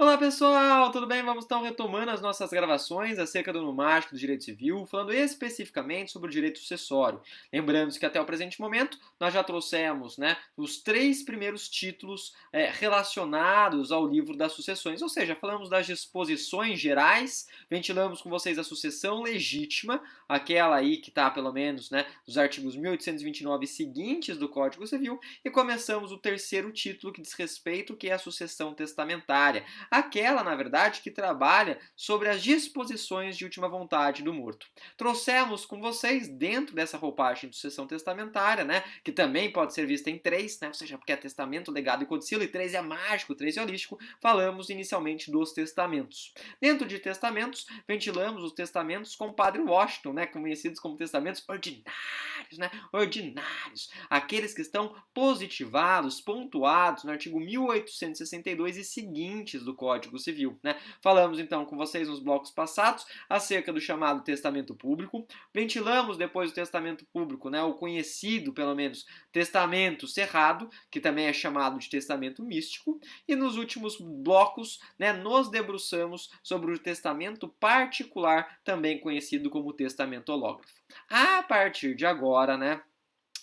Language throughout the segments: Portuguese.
Olá pessoal, tudo bem? Vamos então retomando as nossas gravações acerca do nomástico do direito civil, falando especificamente sobre o direito sucessório. Lembrando que até o presente momento nós já trouxemos, os três primeiros títulos relacionados ao livro das sucessões, ou seja, falamos das disposições gerais, ventilamos com vocês a sucessão legítima, aquela aí que está pelo menos nos artigos 1829 e seguintes do Código Civil, e começamos o terceiro título que diz respeito, que é a sucessão testamentária. Aquela, na verdade, que trabalha sobre as disposições de última vontade do morto. Trouxemos com vocês, dentro dessa roupagem de sucessão testamentária, que também pode ser vista em três, ou seja, porque é testamento, legado e codicilo, e três é mágico, três é holístico, falamos inicialmente dos testamentos. Dentro de testamentos, ventilamos os testamentos com o Padre Washington, conhecidos como testamentos ordinários, ordinários, aqueles que estão positivados, pontuados no artigo 1862 e seguintes do Código Civil. Falamos então com vocês nos blocos passados acerca do chamado testamento público, ventilamos depois o testamento público, o conhecido pelo menos testamento cerrado, que também é chamado de testamento místico, e nos últimos blocos nos debruçamos sobre o testamento particular, também conhecido como testamento hológrafo. A partir de agora,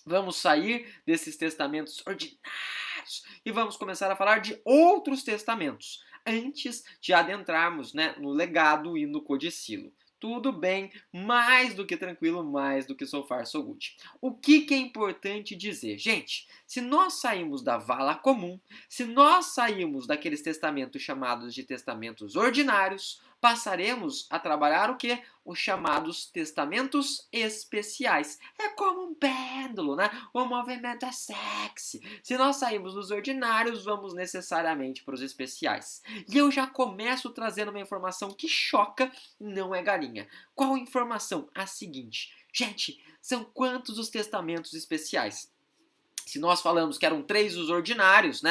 vamos sair desses testamentos ordinários e vamos começar a falar de outros testamentos, antes de adentrarmos no legado e no codicilo. Tudo bem, mais do que tranquilo, mais do que so far so good. O que é importante dizer? Gente, se nós saímos da vala comum, se nós saímos daqueles testamentos chamados de testamentos ordinários, passaremos a trabalhar o quê? Os chamados testamentos especiais. É como um pêndulo, O movimento é sexy. Se nós saímos dos ordinários, vamos necessariamente para os especiais. E eu já começo trazendo uma informação que choca e não é galinha. Qual informação? A seguinte. Gente, são quantos os testamentos especiais? Se nós falamos que eram três os ordinários,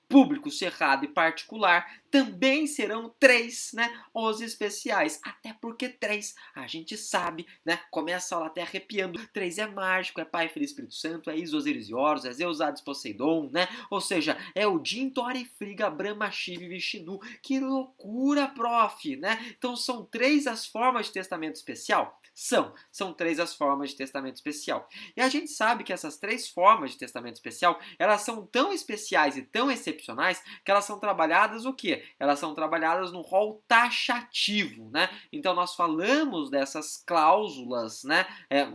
público, cerrado e particular, também serão três, os especiais. Até porque três, a gente sabe, começa lá até arrepiando. Três é mágico, é Pai, Filho e Espírito Santo, é Is, Osíris e Horus, é Zeus, Hades, Poseidon, Ou seja, é Odin, Thor e Frigga, Brahma, Shiva e Vishnu. Que loucura, prof, Então são três as formas de testamento especial? São três as formas de testamento especial. E a gente sabe que essas três formas de testamento especial, elas são tão especiais e tão excepcionais que elas são trabalhadas o quê? Elas são trabalhadas no rol taxativo, Então nós falamos dessas cláusulas,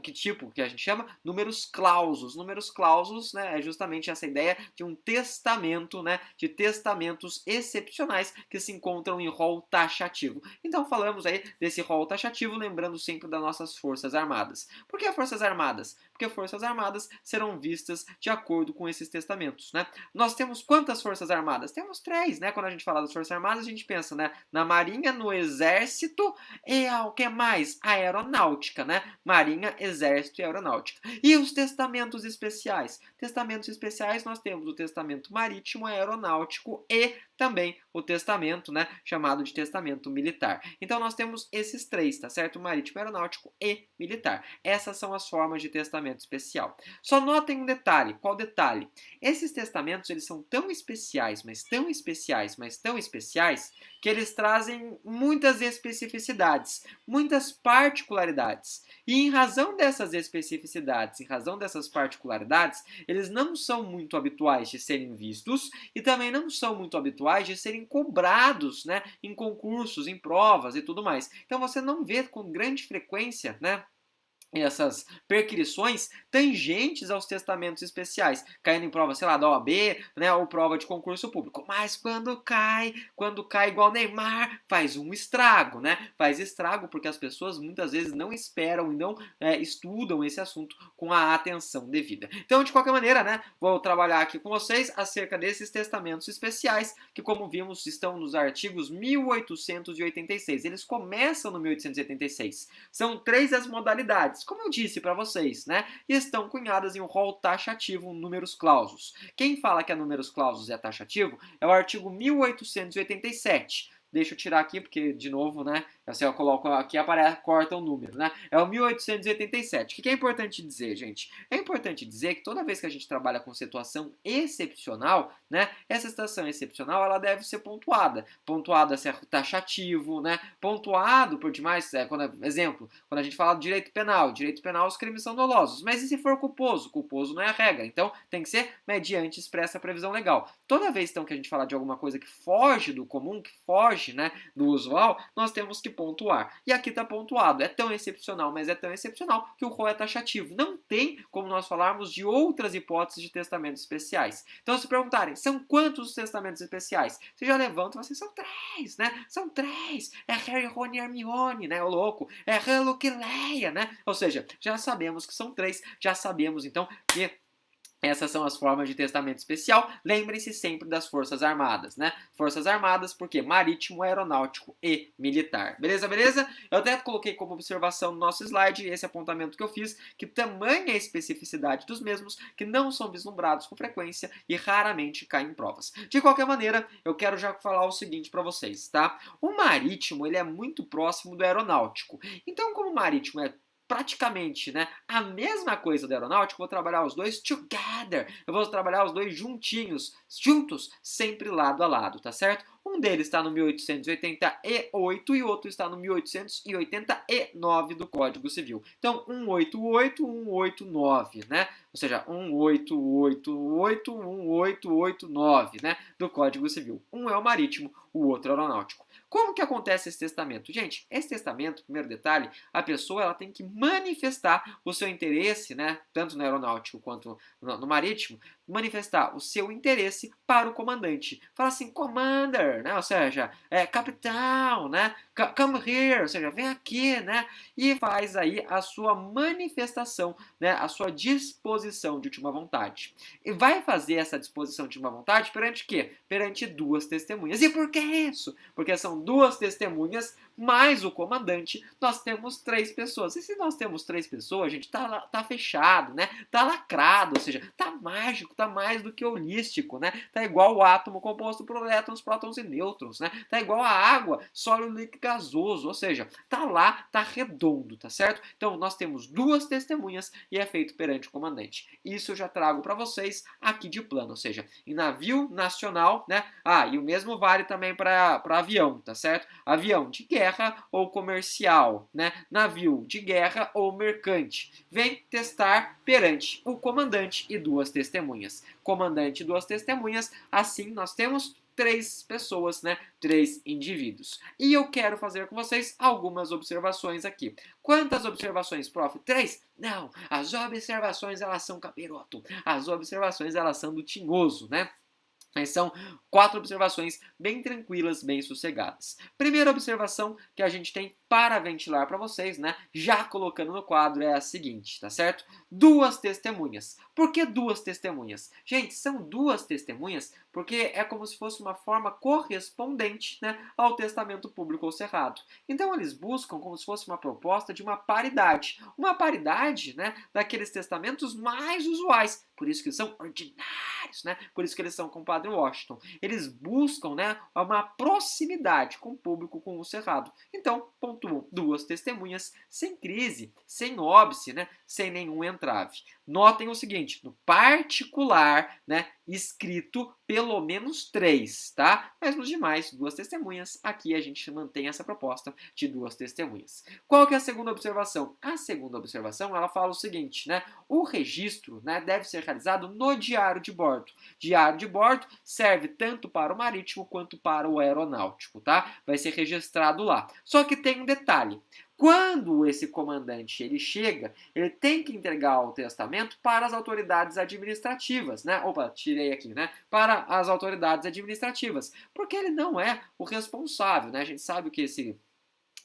que tipo que a gente chama? Números clausos. Números clausos, é justamente essa ideia de um testamento, de testamentos excepcionais que se encontram em rol taxativo. Então falamos aí desse rol taxativo, lembrando sempre das nossas Forças Armadas. Por que Forças Armadas? Porque Forças Armadas serão vistas de acordo com esses testamentos, Nós temos quantas Forças Armadas? Temos três, Quando a gente fala das Forças Armadas, a gente pensa, na Marinha, no Exército e o que mais? A Aeronáutica, Marinha, Exército e Aeronáutica. E os testamentos especiais? Testamentos especiais nós temos o testamento marítimo, aeronáutico e também o testamento, chamado de testamento militar. Então nós temos esses três, tá certo? Marítimo, aeronáutico e militar. Essas são as formas de testamento especial. Só notem um detalhe. Qual detalhe? Esses testamentos, eles são tão especiais, mas tão especiais, mas tão especiais, que eles trazem muitas especificidades, muitas particularidades. E em razão dessas especificidades, em razão dessas particularidades, eles não são muito habituais de serem vistos e também não são muito habituais de serem cobrados, em concursos, em provas e tudo mais. Então você não vê com grande frequência, essas perquisições tangentes aos testamentos especiais, caindo em prova, sei lá, da OAB, ou prova de concurso público. Mas quando cai igual Neymar, faz um estrago, Faz estrago porque as pessoas muitas vezes não esperam e não estudam esse assunto com a atenção devida. Então, de qualquer maneira, vou trabalhar aqui com vocês acerca desses testamentos especiais, que como vimos, estão nos artigos 1886. Eles começam no 1886. São três as modalidades, como eu disse para vocês, e estão cunhadas em um rol taxativo, números clausos. Quem fala que números clausos é taxativo é o artigo 1887. Deixa eu tirar aqui, porque, de novo, Assim, eu coloco aqui, corta o número, né? É o 1887. O que é importante dizer, gente? É importante dizer que toda vez que a gente trabalha com situação excepcional, né? Essa situação excepcional, ela deve ser pontuada. Pontuada se é taxativo, né? Pontuado por demais, exemplo, quando a gente fala do direito penal, os crimes são dolosos. Mas e se for culposo? Culposo não é a regra. Então, tem que ser mediante expressa previsão legal. Toda vez, então, que a gente fala de alguma coisa que foge do comum, que foge, né, do usual, nós temos que pontuar. E aqui está pontuado. É tão excepcional, mas é tão excepcional que o rol é taxativo. Não tem como nós falarmos de outras hipóteses de testamentos especiais. Então, se perguntarem, são quantos os testamentos especiais? Você já levanta e fala assim, são 3, né? São 3. É Harry, Rony e Hermione, né? O louco. É Han, Luke e Leia, né? Ou seja, já sabemos que são 3. Já sabemos, então, que essas são as formas de testamento especial. Lembrem-se sempre das Forças Armadas, né? Forças Armadas, porque marítimo, aeronáutico e militar. Beleza, beleza? Eu até coloquei como observação no nosso slide esse apontamento que eu fiz, que tamanha a especificidade dos mesmos, que não são vislumbrados com frequência e raramente caem em provas. De qualquer maneira, eu quero já falar o seguinte para vocês, tá? O marítimo, ele é muito próximo do aeronáutico. Então, como o marítimo é praticamente, né, a mesma coisa do aeronáutico, vou trabalhar os dois together, eu vou trabalhar os dois juntinhos, juntos, sempre lado a lado, tá certo? Um deles está no 1888 e o outro está no 1889 do Código Civil. Então, 188, 189, né? Ou seja, 1888, 1889, né? Do Código Civil. Um é o marítimo, o outro é o aeronáutico. Como que acontece esse testamento? Gente, esse testamento, primeiro detalhe, a pessoa ela tem que manifestar o seu interesse, né, tanto no aeronáutico quanto no marítimo, manifestar o seu interesse para o comandante. Fala assim, commander, né, ou seja, capitão, né, come here, ou seja, vem aqui, né, e faz aí a sua manifestação, né, a sua disposição de última vontade. E vai fazer essa disposição de última vontade perante quê? Perante 2 testemunhas. E por que isso? Porque são 2 testemunhas mais o comandante, nós temos 3 pessoas. E se nós temos 3 pessoas, gente, tá fechado, né? Tá lacrado, ou seja, tá mágico, tá mais do que holístico, né? Tá igual o átomo composto por elétrons, prótons e nêutrons, né? Tá igual a água, sólido, líquido, gasoso, ou seja, tá lá, tá redondo, tá certo? Então, nós temos 2 testemunhas e é feito perante o comandante. Isso eu já trago para vocês aqui de plano, ou seja, em navio nacional, né? E o mesmo vale também para avião, tá certo? Avião de guerra ou comercial, né? Navio de guerra ou mercante. Vem testar perante o comandante e 2 testemunhas. Comandante e 2 testemunhas, assim nós temos 3 pessoas, né? 3 indivíduos. E eu quero fazer com vocês algumas observações aqui. Quantas observações, prof? 3? Não, as observações elas são capiroto. As observações elas são do tinhoso, né? Mas são 4 observações bem tranquilas, bem sossegadas. Primeira observação que a gente tem para ventilar para vocês, né, já colocando no quadro, é a seguinte, tá certo? 2 testemunhas. Por que 2 testemunhas? Gente, são 2 testemunhas porque é como se fosse uma forma correspondente, né, ao testamento público ou cerrado. Então eles buscam como se fosse uma proposta de uma paridade. Uma paridade, né, daqueles testamentos mais usuais. Por isso que são ordinários, né? Por isso que eles são com o Padre Washington. Eles buscam, né, uma proximidade com o público, com o cerrado. Então, ponto 1, 2 testemunhas, sem crise, sem óbice, né, sem nenhum entrave. Notem o seguinte, no particular, né, escrito pelo menos 3, tá? Mas nos demais, 2 testemunhas. Aqui a gente mantém essa proposta de 2 testemunhas. Qual que é a segunda observação? A segunda observação, ela fala o seguinte, né? O registro, né, deve ser realizado no diário de bordo. Diário de bordo serve tanto para o marítimo quanto para o aeronáutico, tá? Vai ser registrado lá. Só que tem um detalhe. Quando esse comandante ele chega, ele tem que entregar o testamento para as autoridades administrativas, né? Opa, tirei aqui, né? Para as autoridades administrativas, porque ele não é o responsável, né? A gente sabe que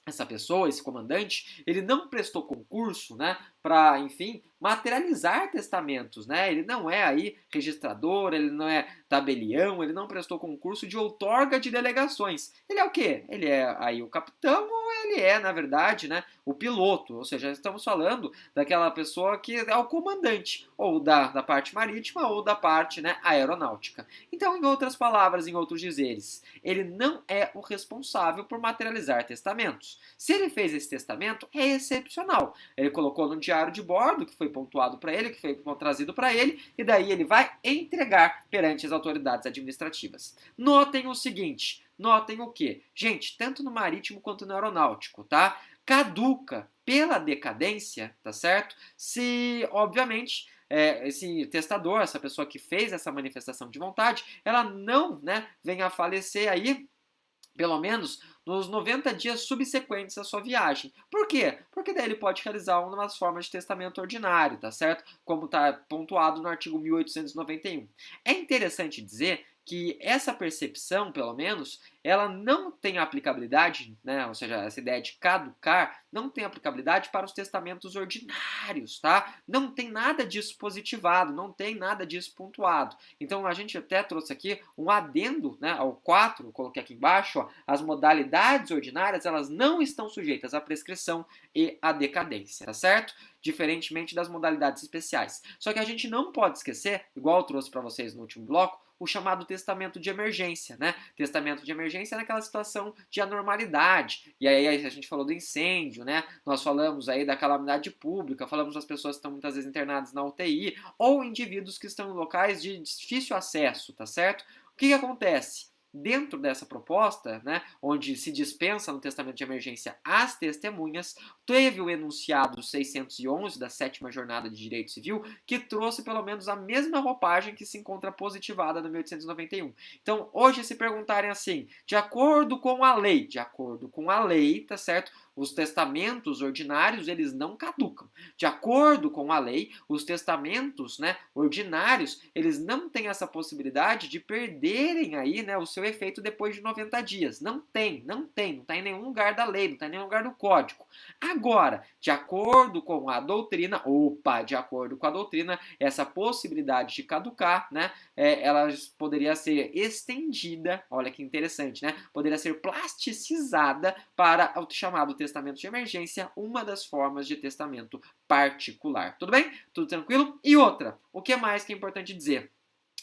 essa pessoa, esse comandante, ele não prestou concurso, né, para, enfim, materializar testamentos, né? Ele não é aí registrador, ele não é tabelião, ele não prestou concurso de outorga de delegações. Ele é o quê? Ele é aí o capitão ou ele é, na verdade, né, o piloto, ou seja, estamos falando daquela pessoa que é o comandante, ou da parte marítima ou da parte, né, aeronáutica. Então, em outras palavras, em outros dizeres, ele não é o responsável por materializar testamentos. Se ele fez esse testamento, é excepcional. Ele colocou no diário de bordo, que foi pontuado para ele, que foi trazido para ele, e daí ele vai entregar perante as autoridades administrativas. Notem o seguinte, notem o quê? Gente, tanto no marítimo quanto no aeronáutico, tá? Caduca pela decadência, tá certo? Se, obviamente, esse testador, essa pessoa que fez essa manifestação de vontade, ela não, né, venha a falecer aí, pelo menos nos 90 dias subsequentes à sua viagem. Por quê? Porque daí ele pode realizar uma das formas de testamento ordinário, tá certo? Como está pontuado no artigo 1891. É interessante dizer que essa percepção, pelo menos, ela não tem aplicabilidade, né? Ou seja, essa ideia de caducar não tem aplicabilidade para os testamentos ordinários, tá? Não tem nada disso positivado, não tem nada disso pontuado. Então a gente até trouxe aqui um adendo, né, ao 4, coloquei aqui embaixo, ó, as modalidades ordinárias, elas não estão sujeitas à prescrição e à decadência, tá certo? Diferentemente das modalidades especiais. Só que a gente não pode esquecer, igual eu trouxe para vocês no último bloco, o chamado testamento de emergência, né? Testamento de emergência é naquela situação de anormalidade. E aí a gente falou do incêndio, né? Nós falamos aí da calamidade pública, falamos das pessoas que estão muitas vezes internadas na UTI, ou indivíduos que estão em locais de difícil acesso, tá certo? O que acontece? Dentro dessa proposta, né, onde se dispensa no testamento de emergência as testemunhas, teve o enunciado 611 da 7ª Jornada de Direito Civil, que trouxe pelo menos a mesma roupagem que se encontra positivada no 1891. Então, hoje, se perguntarem assim, de acordo com a lei, tá certo? Os testamentos ordinários, eles não caducam. De acordo com a lei, os testamentos, né, ordinários, eles não têm essa possibilidade de perderem aí, né, o seu efeito depois de 90 dias. Não está em nenhum lugar da lei, não está em nenhum lugar do código. Agora, de acordo com a doutrina, essa possibilidade de caducar, né, ela poderia ser estendida, olha que interessante, né, poderia ser plasticizada para o chamado testamento de emergência, uma das formas de testamento particular. Tudo bem? Tudo tranquilo? E outra, o que mais que é importante dizer?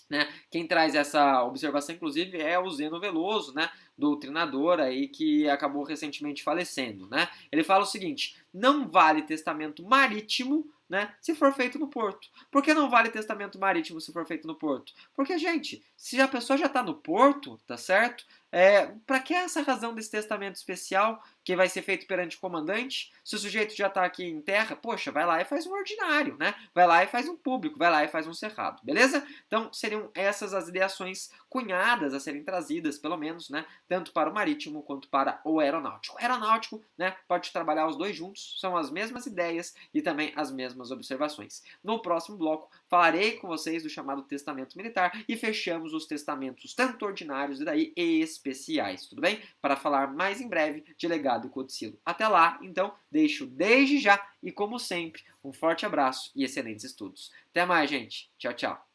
Né? Quem traz essa observação, inclusive, é o Zeno Veloso, né? Doutrinador aí que acabou recentemente falecendo, né? Ele fala o seguinte: não vale testamento marítimo, né, se for feito no porto. Por que não vale testamento marítimo se for feito no porto? Porque, gente, se a pessoa já está no porto, tá certo? Para que essa razão desse testamento especial que vai ser feito perante o comandante? Se o sujeito já está aqui em terra, poxa, vai lá e faz um ordinário, né? Vai lá e faz um público, vai lá e faz um cerrado, beleza? Então, seriam essas as ideações cunhadas a serem trazidas, pelo menos, né, tanto para o marítimo quanto para o aeronáutico. O aeronáutico, né, pode trabalhar os dois juntos, são as mesmas ideias e também as mesmas observações. No próximo bloco, falarei com vocês do chamado testamento militar e fechamos os testamentos tanto ordinários e daí especiais, tudo bem? Para falar mais em breve de legado e codicilo. Até lá, então, deixo desde já e como sempre, um forte abraço e excelentes estudos. Até mais, gente. Tchau, tchau.